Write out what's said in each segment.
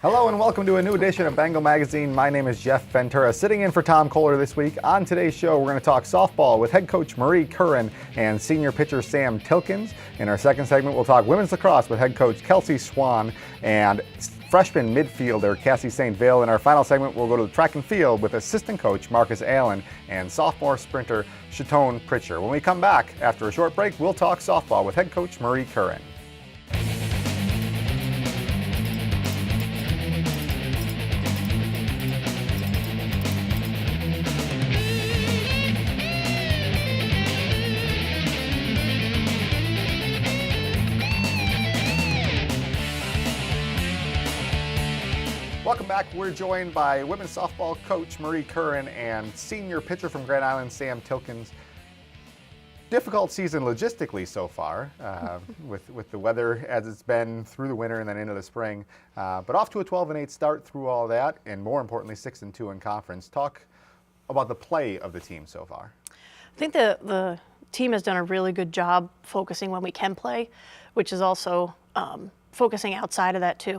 Hello and welcome to a new edition of Bengal Magazine. My name is Jeff Ventura, sitting in for Tom Kohler this week. On today's show, we're going to talk softball with head coach Marie Curran and senior pitcher Sam Tilkins. In our second segment, we'll talk women's lacrosse with head coach Kelsey Schwan and freshman midfielder Cassie Saint-Vil. In our final segment, we'll go to the track and field with assistant coach Markus Allen and sophomore sprinter Shuntone Pricher. When we come back after a short break, we'll talk softball with head coach Marie Curran. Welcome back. We're joined by women's softball coach Marie Curran and senior pitcher from Grand Island, Sam Tilkins. Difficult season logistically so far, with the weather as it's been through the winter and then into the spring. But off to a 12-8 start through all that, and more importantly, 6-2 in conference. Talk about the play of the team so far. I think the team has done a really good job focusing when we can play, which is also focusing outside of that too.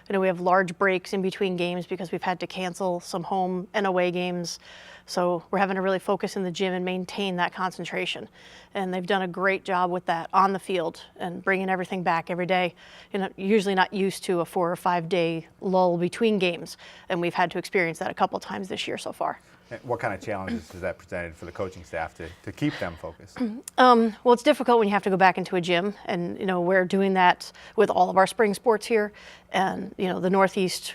You know, we have large breaks in between games because we've had to cancel some home and away games. So we're having to really focus in the gym and maintain that concentration. And they've done a great job with that on the field and bringing everything back every day. You know, usually not used to a 4 or 5 day lull between games. And we've had to experience that a couple times this year so far. What kind of challenges has that presented for the coaching staff to keep them focused? Well, it's difficult when you have to go back into a gym, and you know we're doing that with all of our spring sports here, and you know the Northeast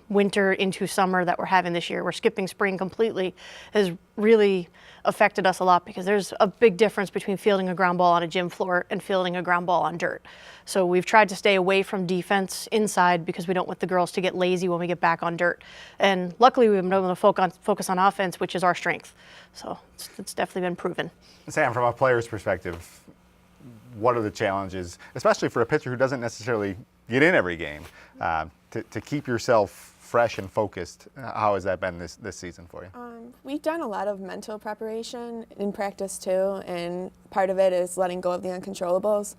winter into summer that we're having this year. We're skipping spring completely has really affected us a lot because there's a big difference between fielding a ground ball on a gym floor and fielding a ground ball on dirt. So we've tried to stay away from defense inside because we don't want the girls to get lazy when we get back on dirt. And luckily we've been able to focus on offense, which is our strength. So it's definitely been proven. Sam, from a player's perspective, what are the challenges, especially for a pitcher who doesn't necessarily get in every game, to keep yourself fresh and focused? How has that been this season for you? We've done a lot of mental preparation in practice too, and part of it is letting go of the uncontrollables.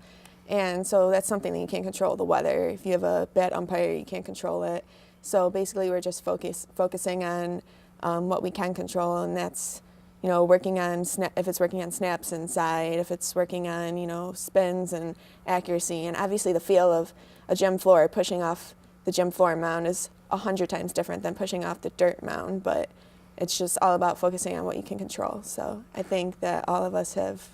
And so that's something that you can't control, the weather. If you have a bad umpire, you can't control it. So basically we're just focusing on what we can control, and that's, you know, working on if it's working on snaps inside, if it's working on, you know, spins and accuracy. And obviously the feel of a gym floor, pushing off the gym floor mound is 100 times different than pushing off the dirt mound, but it's just all about focusing on what you can control. So I think that all of us have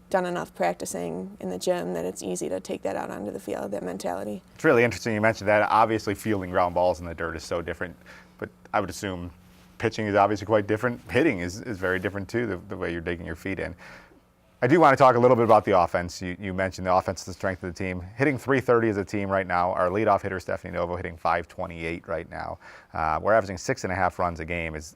done enough practicing in the gym that it's easy to take that out onto the field, that mentality. It's really interesting you mentioned that. Obviously fielding ground balls in the dirt is so different, but I would assume pitching is obviously quite different. Hitting is very different too, the way you're digging your feet in. I do want to talk a little bit about the offense. You mentioned the offense is the strength of the team. Hitting .330 as a team right now. Our leadoff hitter, Stephanie Novo, hitting .528 right now. We're averaging 6.5 runs a game. Is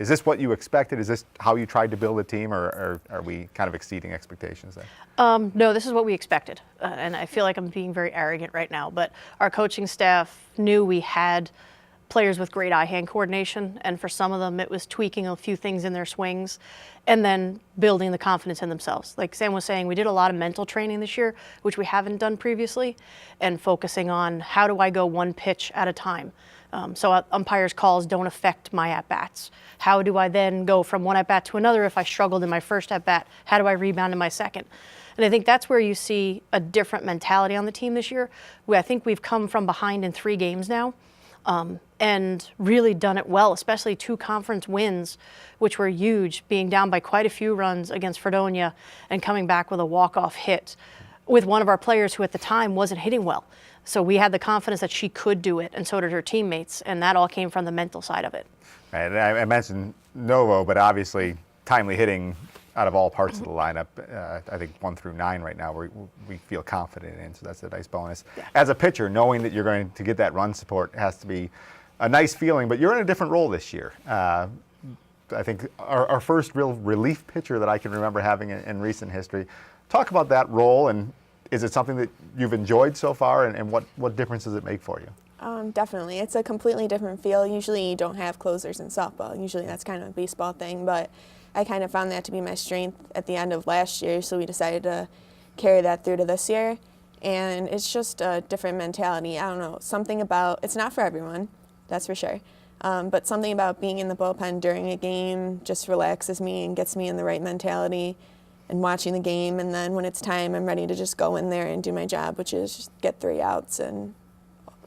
this what you expected? Is this how you tried to build a team, or are we kind of exceeding expectations there? No, this is what we expected. And I feel like I'm being very arrogant right now, but our coaching staff knew we had players with great eye-hand coordination, and for some of them it was tweaking a few things in their swings and then building the confidence in themselves. Like Sam was saying, we did a lot of mental training this year, which we haven't done previously, and focusing on how do I go one pitch at a time. So umpires' calls don't affect my at-bats. How do I then go from one at-bat to another if I struggled in my first at-bat? How do I rebound in my second? And I think that's where you see a different mentality on the team this year. I think we've come from behind in 3 games now, and really done it well, especially 2 conference wins, which were huge, being down by quite a few runs against Fredonia and coming back with a walk-off hit with one of our players who at the time wasn't hitting well. So we had the confidence that she could do it, and so did her teammates, and that all came from the mental side of it. Right, I mentioned Novo, but obviously timely hitting out of all parts of the lineup. I think 1 through 9 right now we feel confident in, so that's a nice bonus. Yeah. As a pitcher, knowing that you're going to get that run support has to be a nice feeling, but you're in a different role this year. I think our first real relief pitcher that I can remember having in recent history. Talk about that role, and is it something that you've enjoyed so far, and what difference does it make for you? Definitely. It's a completely different feel. Usually you don't have closers in softball. Usually that's kind of a baseball thing, but I kind of found that to be my strength at the end of last year, so we decided to carry that through to this year. And it's just a different mentality. I don't know, something about, it's not for everyone. that's for sure. But something about being in the bullpen during a game just relaxes me and gets me in the right mentality and watching the game. And then when it's time, I'm ready to just go in there and do my job, which is just get 3 outs and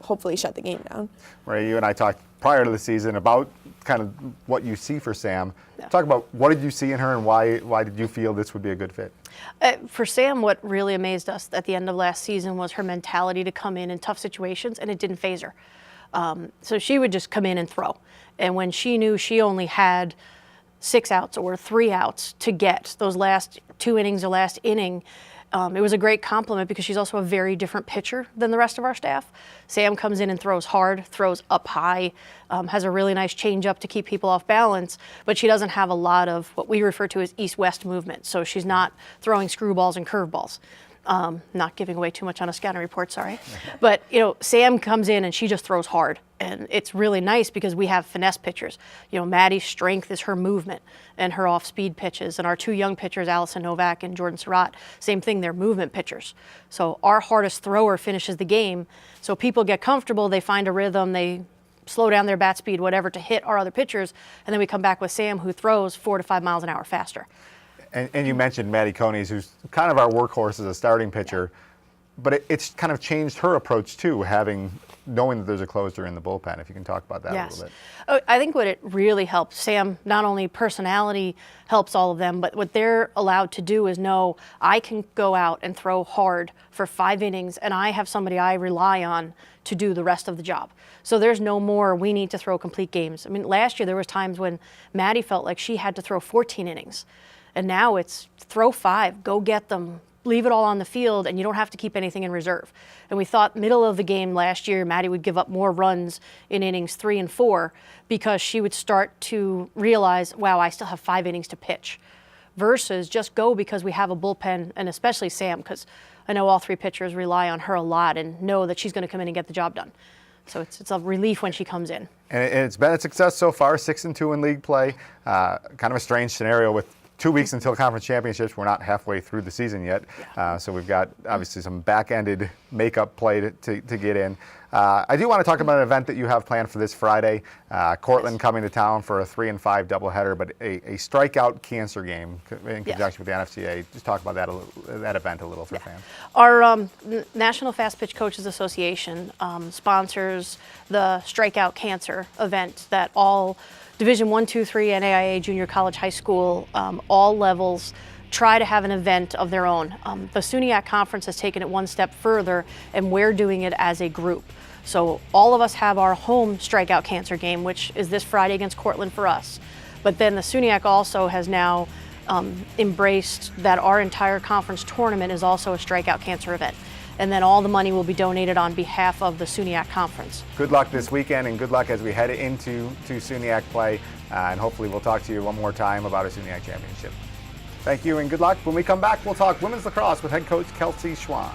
hopefully shut the game down. Ray, you and I talked prior to the season about kind of what you see for Sam. Yeah. Talk about what did you see in her and why did you feel this would be a good fit? For Sam, what really amazed us at the end of last season was her mentality to come in tough situations, and it didn't faze her. So she would just come in and throw. And when she knew she only had 6 outs or 3 outs to get those last 2 innings or last inning, it was a great compliment because she's also a very different pitcher than the rest of our staff. Sam comes in and throws hard, throws up high, has a really nice changeup to keep people off balance, but she doesn't have a lot of what we refer to as east-west movement. So she's not throwing screwballs and curveballs. Not giving away too much on a scouting report, sorry. But, Sam comes in and she just throws hard. And it's really nice because we have finesse pitchers. Maddie's strength is her movement and her off-speed pitches. And our 2 young pitchers, Allison Novak and Jordan Surratt, same thing, they're movement pitchers. So our hardest thrower finishes the game. So people get comfortable, they find a rhythm, they slow down their bat speed, whatever, to hit our other pitchers. And then we come back with Sam, who throws 4 to 5 miles an hour faster. And you mentioned Maddie Conies, who's kind of our workhorse as a starting pitcher, but it's kind of changed her approach too, knowing that there's a closer in the bullpen. If you can talk about that a little bit. Oh, I think what it really helps, Sam, not only personality helps all of them, but what they're allowed to do is know I can go out and throw hard for 5 innings, and I have somebody I rely on to do the rest of the job. So there's no more we need to throw complete games. I mean, last year there was times when Maddie felt like she had to throw 14 innings. And now it's throw 5, go get them, leave it all on the field, and you don't have to keep anything in reserve. And we thought middle of the game last year, Maddie would give up more runs in innings 3 and 4 because she would start to realize, wow, I still have 5 innings to pitch, versus just go because we have a bullpen, and especially Sam, because I know all 3 pitchers rely on her a lot and know that she's going to come in and get the job done. So it's a relief when she comes in. And it's been a success so far, 6-2 in league play. Kind of a strange scenario with 2 weeks until conference championships. We're not halfway through the season yet. So we've got obviously some back-ended makeup play to get in. I do want to talk about an event that you have planned for this Friday. Cortland coming to town for a 3 and 5 doubleheader, but a strikeout cancer game in conjunction with the NFCA. Just talk about that event a little for fans. Our National Fast Pitch Coaches Association sponsors the Strikeout Cancer event that all Division 1, 2, 3, NAIA, junior college, high school, all levels try to have an event of their own. The SUNY conference has taken it one step further, and we're doing it as a group. So all of us have our home strikeout cancer game, which is this Friday against Cortland for us. But then the SUNY also has now embraced that our entire conference tournament is also a strikeout cancer event. And then all the money will be donated on behalf of the SUNY Conference. Good luck this weekend, and good luck as we head into SUNY play. And hopefully we'll talk to you one more time about a SUNY championship. Thank you and good luck. When we come back, we'll talk women's lacrosse with head coach Kelsey Schwan.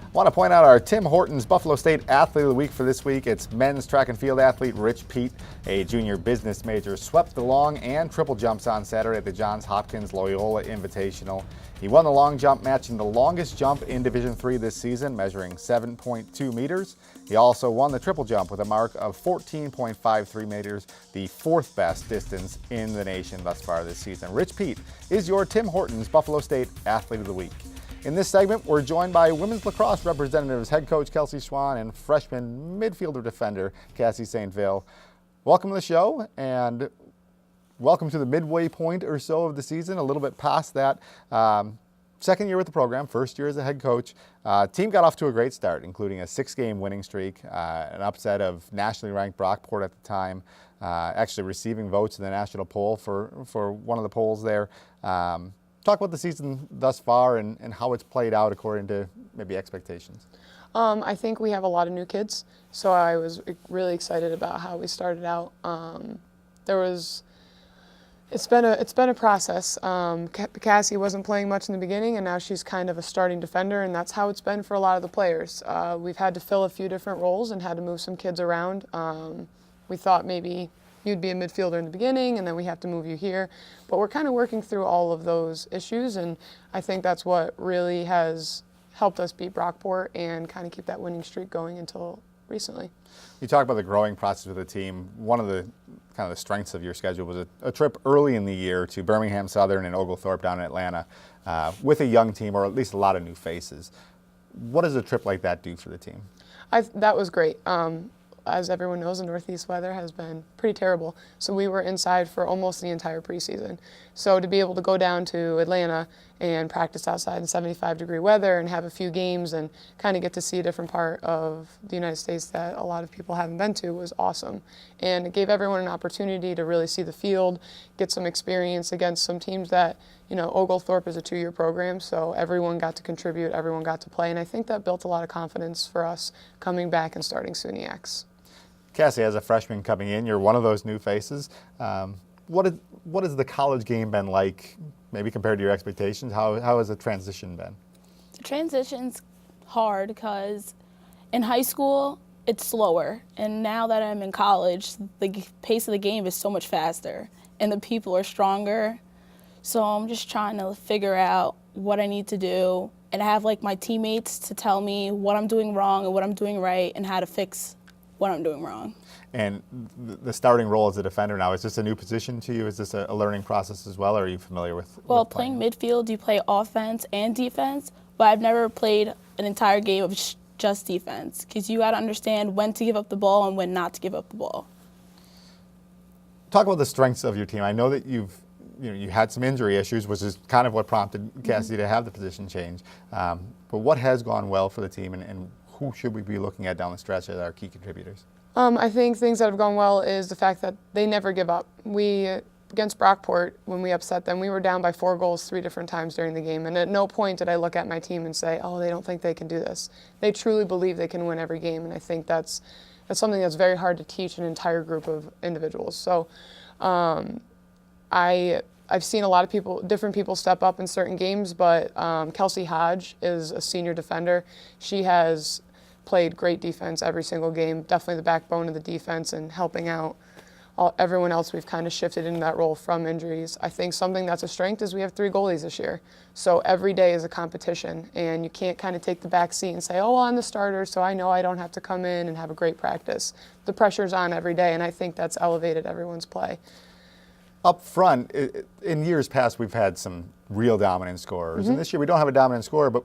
I want to point out our Tim Hortons Buffalo State Athlete of the Week for this week. It's men's track and field athlete Rich Pete, a junior business major, swept the long and triple jumps on Saturday at the Johns Hopkins Loyola Invitational. He won the long jump, matching the longest jump in Division III this season, measuring 7.2 meters. He also won the triple jump with a mark of 14.53 meters, the 4th best distance in the nation thus far this season. Rich Pete is your Tim Hortons Buffalo State Athlete of the Week. In this segment, we're joined by women's lacrosse representatives head coach Kelsey Schwan and freshman midfielder defender Cassie Saint-Vil. Welcome to the show, and welcome to the midway point or so of the season, a little bit past that. Second year with the program, first year as a head coach. Team got off to a great start, including a 6-game winning streak, an upset of nationally ranked Brockport at the time, actually receiving votes in the national poll for one of the polls there. Talk about the season thus far and how it's played out according to maybe expectations. I think we have a lot of new kids, so I was really excited about how we started out. It's been a process. Cassie wasn't playing much in the beginning, and now she's kind of a starting defender, and that's how it's been for a lot of the players. We've had to fill a few different roles and had to move some kids around. We thought maybe you'd be a midfielder in the beginning, and then we have to move you here. But we're kind of working through all of those issues, and I think that's what really has helped us beat Brockport and kind of keep that winning streak going until recently. You talk about the growing process with the team. One of the kind of the strengths of your schedule was a trip early in the year to Birmingham Southern and Oglethorpe down in Atlanta with a young team, or at least a lot of new faces. What does a trip like that do for the team? That was great. As everyone knows, the Northeast weather has been pretty terrible. So we were inside for almost the entire preseason. So to be able to go down to Atlanta and practice outside in 75-degree weather and have a few games and kind of get to see a different part of the United States that a lot of people haven't been to was awesome. And it gave everyone an opportunity to really see the field, get some experience against some teams that, you know, Oglethorpe is a 2-year program, so everyone got to contribute, everyone got to play, and I think that built a lot of confidence for us coming back and starting SUNY X. Cassie, as a freshman coming in, you're one of those new faces. What has the college game been like, maybe compared to your expectations? How has the transition been? The transition's hard because in high school, it's slower. And now that I'm in college, the pace of the game is so much faster and the people are stronger. So I'm just trying to figure out what I need to do and have like my teammates to tell me what I'm doing wrong and what I'm doing right and how to fix what I'm doing wrong. And the starting role as a defender now, is this a new position to you? Is this a learning process as well, or are you familiar with Well, playing midfield, you play offense and defense, but I've never played an entire game of just defense because you got to understand when to give up the ball and when not to give up the ball. Talk about the strengths of your team. I know that you had some injury issues, which is kind of what prompted Cassie to have the position change. But what has gone well for the team, and who should we be looking at down the stretch as our key contributors? I think things that have gone well is the fact that they never give up. Against Brockport, when we upset them, we were down by 4 goals 3 different times during the game, and at no point did I look at my team and say, oh, they don't think they can do this. They truly believe they can win every game, and I think that's something that's very hard to teach an entire group of individuals. So I've seen a lot of different people step up in certain games, but Kelsey Hodge is a senior defender. She has played great defense every single game, definitely the backbone of the defense and helping out everyone else. We've kind of shifted into that role from injuries. I think something that's a strength is we have 3 goalies this year. So every day is a competition, and you can't kind of take the back seat and say, oh, well, I'm the starter, so I know I don't have to come in and have a great practice. The pressure's on every day, and I think that's elevated everyone's play. Up front, in years past, we've had some real dominant scorers. And this year we don't have a dominant scorer, but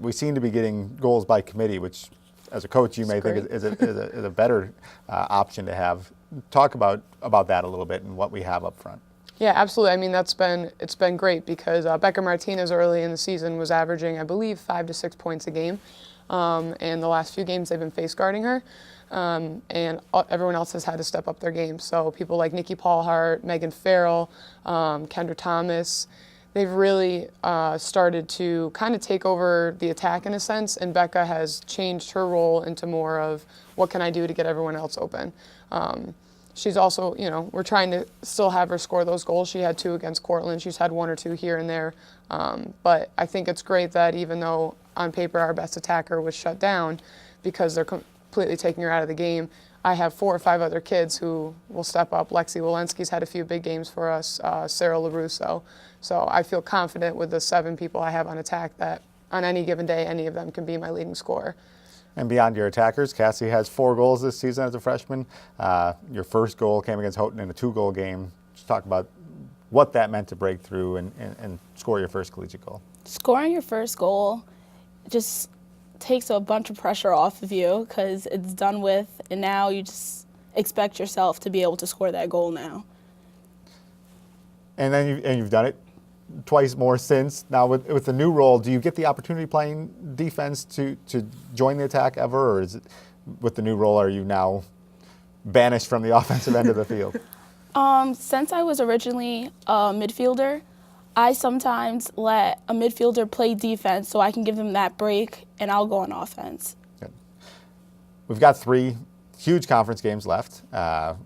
we seem to be getting goals by committee, which as a coach you may think is a better option to have. Talk about that a little bit and what we have up front. Yeah, absolutely. I mean, it's been great because Becca Martinez early in the season was averaging, I believe, 5 to 6 points a game. And the last few games they've been face guarding her. And everyone else has had to step up their game. So people like Nikki Paulhart, Megan Farrell, Kendra Thomas, they've really started to kind of take over the attack in a sense, and Becca has changed her role into more of what can I do to get everyone else open. She's also, we're trying to still have her score those goals. She had 2 against Cortland. She's had 1 or 2 here and there. But I think it's great that even though on paper our best attacker was shut down because they're completely taking her out of the game, I have 4 or 5 other kids who will step up. Lexi Walensky's had a few big games for us, Sarah LaRusso. So I feel confident with the 7 people I have on attack that on any given day, any of them can be my leading scorer. And beyond your attackers, Cassie has 4 goals this season as a freshman. Your first goal came against Houghton in a 2-goal game. Just talk about what that meant to break through and score your first collegiate goal. Scoring your first goal just takes a bunch of pressure off of you because it's done with, and now you just expect yourself to be able to score that goal now. And then you've done it twice more since. Now with the new role, do you get the opportunity playing defense to join the attack ever, or is it with the new role are you now banished from the offensive end of the field? Since I was originally a midfielder, I sometimes let a midfielder play defense so I can give them that break and I'll go on offense. Good. We've got 3 huge conference games left. A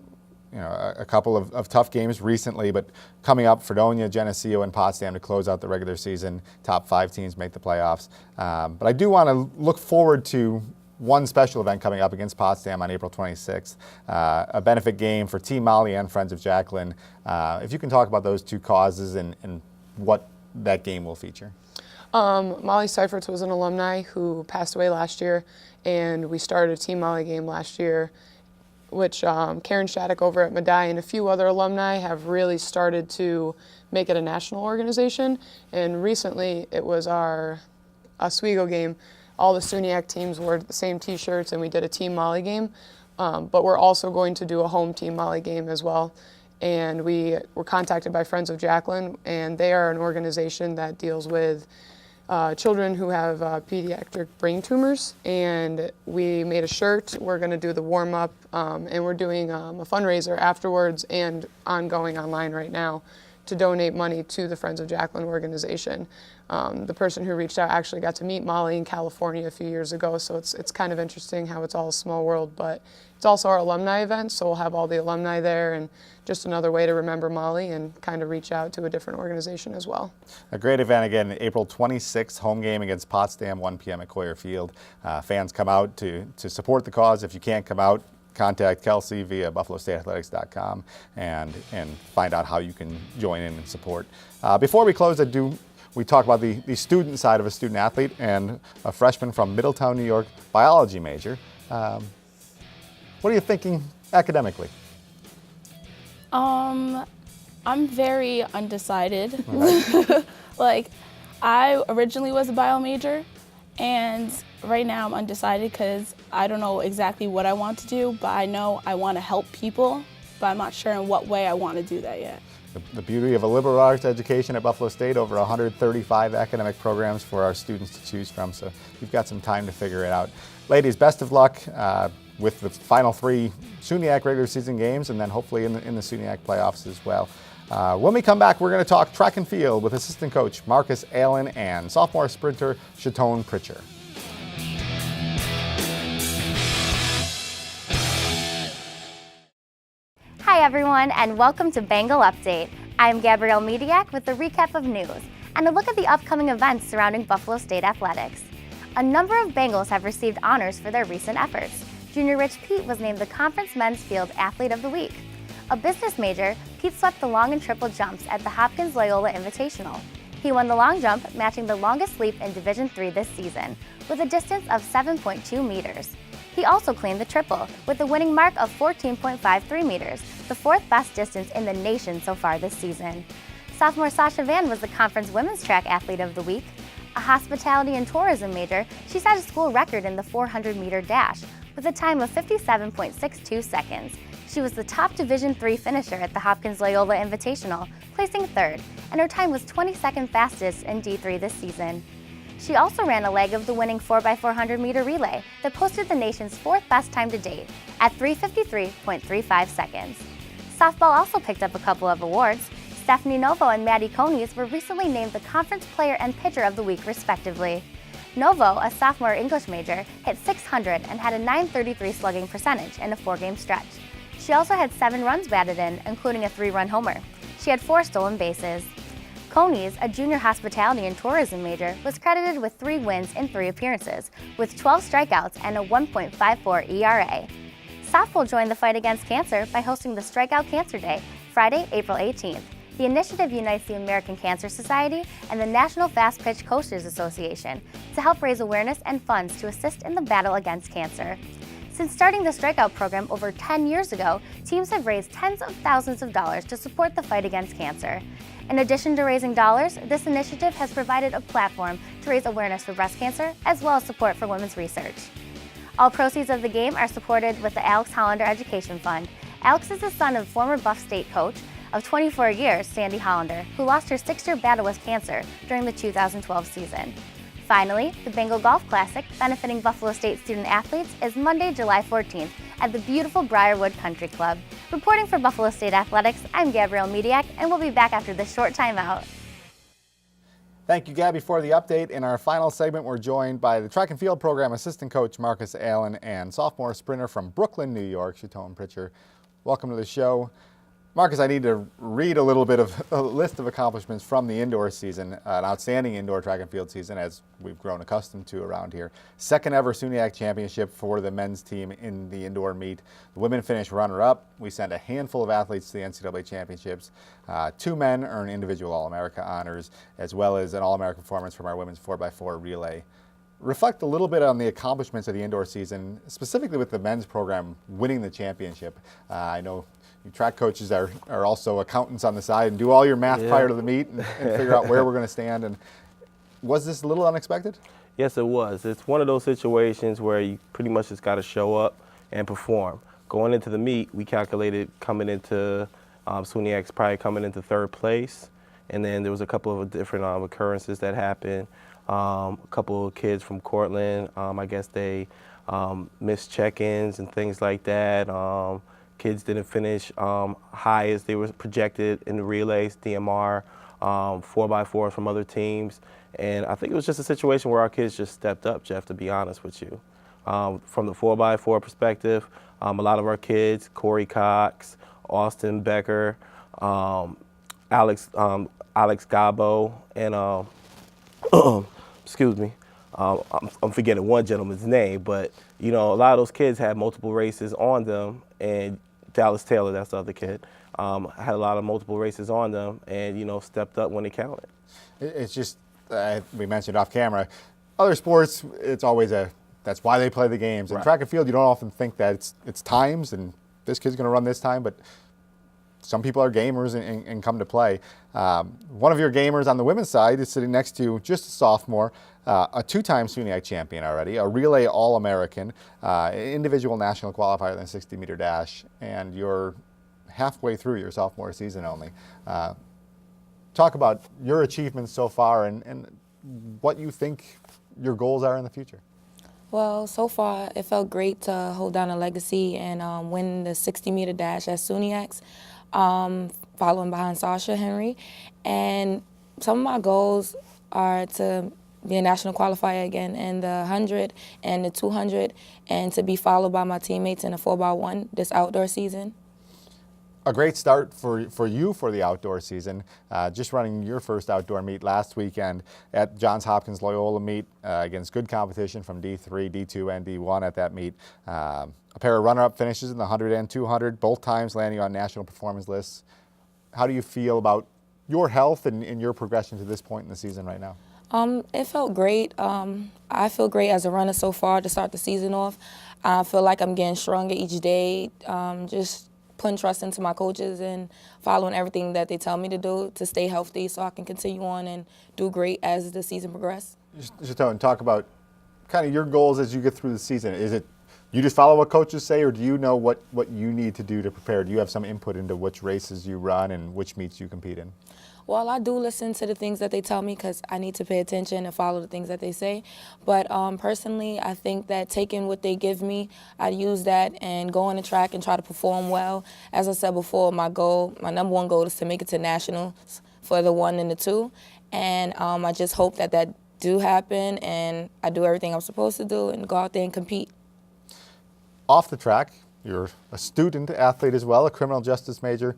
couple of tough games recently, but coming up, Fredonia, Geneseo, and Potsdam to close out the regular season. Top 5 teams make the playoffs. But I do want to look forward to one special event coming up against Potsdam on April 26th, a benefit game for Team Molly and Friends of Jacqueline. If you can talk about those two causes and what that game will feature. Molly Seifertz was an alumni who passed away last year, and we started a Team Molly game last year, which Karen Shattuck over at Medaille and a few other alumni have really started to make it a national organization. And recently it was our Oswego game. All the SUNY teams wore the same t-shirts and we did a Team Molly game, but we're also going to do a home Team Molly game as well. And we were contacted by Friends of Jacqueline, and they are an organization that deals with children who have pediatric brain tumors, and we made a shirt. We're going to do the warm-up, and we're doing a fundraiser afterwards and ongoing online right now to donate money to the Friends of Jacqueline organization. The person who reached out actually got to meet Molly in California a few years ago, so it's kind of interesting how it's all a small world, but it's also our alumni event, so we'll have all the alumni there, and just another way to remember Molly and kind of reach out to a different organization as well. A great event again, April 26th, home game against Potsdam, 1 p.m. at Coyer Field. Fans come out to support the cause. If you can't come out, contact Kelsey via buffalostateathletics.com and find out how you can join in and support. Before we close, we talk about the student side of a student athlete and a freshman from Middletown, New York, biology major. What are you thinking academically? I'm very undecided. Like, I originally was a bio major, and right now I'm undecided because I don't know exactly what I want to do, but I know I want to help people, but I'm not sure in what way I want to do that yet. The beauty of a liberal arts education at Buffalo State, over 135 academic programs for our students to choose from, so you've got some time to figure it out. Ladies, best of luck with the final 3 SUNYAC regular season games, and then hopefully in the SUNYAC playoffs as well. When we come back, we're going to talk track and field with assistant coach Markus Allen and sophomore sprinter Shuntone Pricher. Hi everyone, and welcome to Bengal Update. I'm Gabrielle Mediak with a recap of news and a look at the upcoming events surrounding Buffalo State athletics. A number of Bengals have received honors for their recent efforts. Junior Rich Pete was named the Conference Men's Field Athlete of the Week. A business major, Pete swept the long and triple jumps at the Hopkins Loyola Invitational. He won the long jump, matching the longest leap in Division III this season, with a distance of 7.2 meters. He also claimed the triple, with a winning mark of 14.53 meters, the 4th best distance in the nation so far this season. Sophomore Sasha Van was the Conference Women's Track Athlete of the Week. A hospitality and tourism major, she set a school record in the 400-meter dash, with a time of 57.62 seconds. She was the top Division III finisher at the Hopkins Loyola Invitational, placing 3rd, and her time was 22nd fastest in D3 this season. She also ran a leg of the winning 4x400 meter relay that posted the nation's 4th best time to date at 3:53.35 seconds. Softball also picked up a couple of awards. Stephanie Novo and Maddie Conies were recently named the Conference Player and Pitcher of the Week, respectively. Novo, a sophomore English major, hit .600 and had a .933 slugging percentage in a 4-game stretch. She also had 7 runs batted in, including a 3-run homer. She had 4 stolen bases. Conies, a junior hospitality and tourism major, was credited with 3 wins in 3 appearances, with 12 strikeouts and a 1.54 ERA. Softball joined the fight against cancer by hosting the Strikeout Cancer Day, Friday, April 18th. The initiative unites the American Cancer Society and the National Fast Pitch Coasters Association to help raise awareness and funds to assist in the battle against cancer. Since starting the Strikeout program over 10 years ago, teams have raised tens of thousands of dollars to support the fight against cancer. In addition to raising dollars, this initiative has provided a platform to raise awareness for breast cancer, as well as support for women's research. All proceeds of the game are supported with the Alex Hollander Education Fund. Alex is the son of former Buff State coach of 24 years, Sandy Hollander, who lost her 6-year battle with cancer during the 2012 season. Finally, the Bengal Golf Classic, benefiting Buffalo State student athletes, is Monday, July 14th at the beautiful Briarwood Country Club. Reporting for Buffalo State Athletics, I'm Gabrielle Mediak, and we'll be back after this short timeout. Thank you, Gabby, for the update. In our final segment, we're joined by the track and field program assistant coach Markus Allen and sophomore sprinter from Brooklyn, New York, Shuntone Pricher. Welcome to the show. Markus, I need to read a little bit of a list of accomplishments from the indoor season, an outstanding indoor track and field season, as we've grown accustomed to around here. Second ever SUNY championship for the men's team in the indoor meet. The women finished runner-up. We sent a handful of athletes to the NCAA championships. 2 men earn individual All-America honors, as well as an All-America performance from our women's 4x4 relay. Reflect a little bit on the accomplishments of the indoor season, specifically with the men's program winning the championship. I know you track coaches are also accountants on the side and do all your math prior to the meet and figure out where we're going to stand. And was this a little unexpected? Yes, it was. It's one of those situations where you pretty much just got to show up and perform. Going into the meet, we calculated coming into SUNY probably coming into 3rd place, and then there was a couple of different occurrences that happened. A couple of kids from Cortland, I guess they missed check-ins and things like that. Kids didn't finish high as they were projected in the relays, DMR, 4x4 from other teams. And I think it was just a situation where our kids just stepped up, Jeff, to be honest with you. From the 4x4 perspective, a lot of our kids, Corey Cox, Austin Becker, Alex Gabo, and excuse me, I'm forgetting one gentleman's name, but you know, a lot of those kids had multiple races on them, and Dallas Taylor, that's the other kid, had a lot of multiple races on them, and you know, stepped up when it counted. It's just, we mentioned off camera, other sports, it's always that's why they play the games. Right. In track and field, you don't often think that it's times and this kid's going to run this time, but some people are gamers and come to play. One of your gamers on the women's side is sitting next to just a sophomore, a 2-time SUNY champion already, a relay All-American, individual national qualifier in the 60-meter dash, and you're halfway through your sophomore season only. Talk about your achievements so far and what you think your goals are in the future. Well, so far it felt great to hold down a legacy and win the 60-meter dash at SUNY, following behind Sasha Henry. And some of my goals are to be a national qualifier again in the 100 and the 200, and to be followed by my teammates in the 4x1 this outdoor season. A great start for you for the outdoor season, just running your first outdoor meet last weekend at Johns Hopkins Loyola meet against good competition from D3, D2, and D1 at that meet. A pair of runner-up finishes in the 100 and 200, both times landing on national performance lists. How do you feel about your health and your progression to this point in the season right now? It felt great. I feel great as a runner so far to start the season off. I feel like I'm getting stronger each day, just putting trust into my coaches and following everything that they tell me to do to stay healthy so I can continue on and do great as the season progresses. Shuntone, talk about kind of your goals as you get through the season. Is it you just follow what coaches say, or do you know what you need to do to prepare? Do you have some input into which races you run and which meets you compete in? Well, I do listen to the things that they tell me because I need to pay attention and follow the things that they say. But personally, I think that taking what they give me, I use that and go on the track and try to perform well. As I said before, my number one goal is to make it to nationals for the 1 and the 2. And I just hope that do happen, and I do everything I'm supposed to do and go out there and compete. Off the track, you're a student athlete as well, a criminal justice major.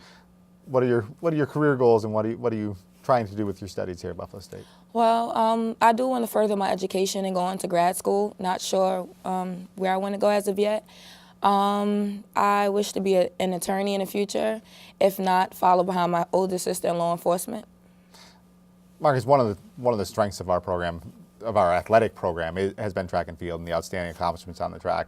What are your career goals, and what are you trying to do with your studies here at Buffalo State? Well, I do want to further my education and go on to grad school. Not sure where I want to go as of yet. I wish to be an attorney in the future. If not, follow behind my older sister in law enforcement. Markus, one of the strengths of our program, of our athletic program, has been track and field and the outstanding accomplishments on the track.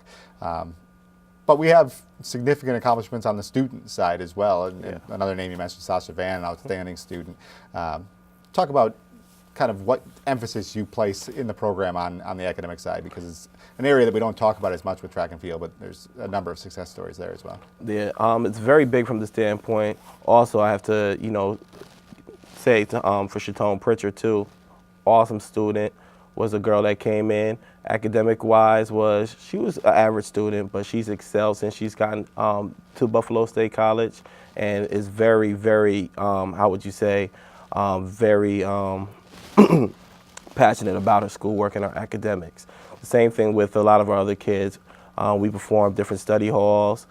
But we have significant accomplishments on the student side as well. And another name you mentioned, Sasha Van, an outstanding student. Talk about kind of what emphasis you place in the program on the academic side, because it's an area that we don't talk about as much with track and field, but there's a number of success stories there as well. Yeah, it's very big from the standpoint. Also, I have to, say to, for Shuntone Pricher too, awesome student. Was a girl that came in, academic-wise, she was an average student, but she's excelled since she's gotten to Buffalo State College, and is very, very, how would you say, very passionate about her schoolwork and her academics. The same thing with a lot of our other kids. We perform different study halls.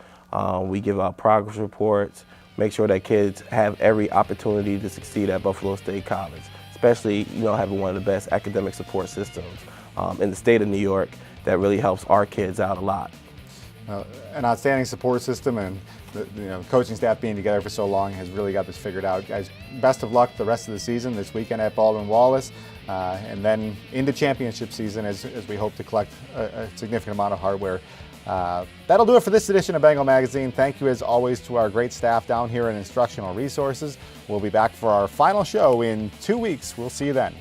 We give out progress reports. make sure that kids have every opportunity to succeed at Buffalo State College, especially, having one of the best academic support systems in the state of New York that really helps our kids out a lot. An outstanding support system, and the coaching staff being together for so long has really got this figured out. Guys, best of luck the rest of the season this weekend at Baldwin-Wallace, and then into championship season as we hope to collect a significant amount of hardware. That'll do it for this edition of Bengal Magazine. Thank you as always to our great staff down here in Instructional Resources. We'll be back for our final show in 2 weeks. We'll see you then.